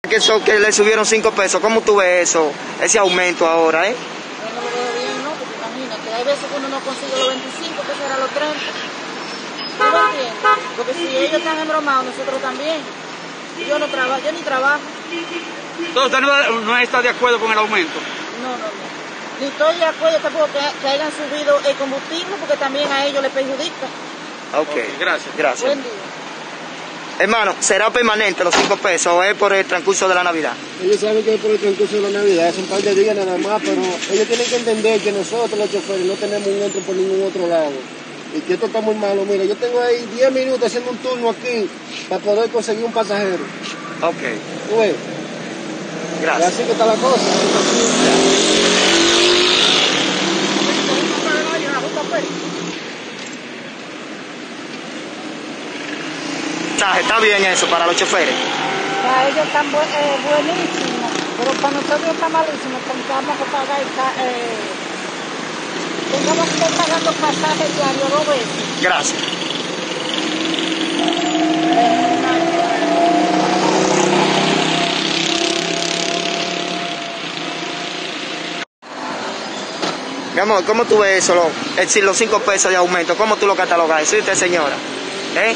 Que le subieron 5 pesos. ¿Cómo tú ves eso? Ese aumento ahora, Yo no lo veo bien, ¿no? Porque imagínate, hay veces que uno no consigue los 25, que será los 30. ¿Tú me entiendes? Porque si ellos están embromados, nosotros también. Yo no trabajo, yo ni trabajo. Entonces, ¿usted no está de acuerdo con el aumento? No. Ni estoy de acuerdo tampoco que hayan subido el combustible, porque también a ellos les perjudica. Ok, gracias. Buen día. Hermano, ¿será permanente los 5 pesos o es por el transcurso de la Navidad? Ellos saben que es por el transcurso de la Navidad, es un par de días nada más, pero ellos tienen que entender que nosotros los choferes no tenemos un entro por ningún otro lado. Y que esto está muy malo. Mira, yo tengo ahí 10 minutos haciendo un turno aquí para poder conseguir un pasajero. Ok. ¿Tú ves? Gracias. Y así que está la cosa. Está bien eso para los choferes. Para ellos están buenísimos, pero para nosotros está malísimo. Tengamos que pagar, tengamos que estar pagando pasajes diarios 2 veces. Gracias. Mi amor, ¿cómo tú ves eso? Los 5 pesos de aumento, ¿cómo tú lo catalogas? ¿Sí usted, señora? ¿Eh?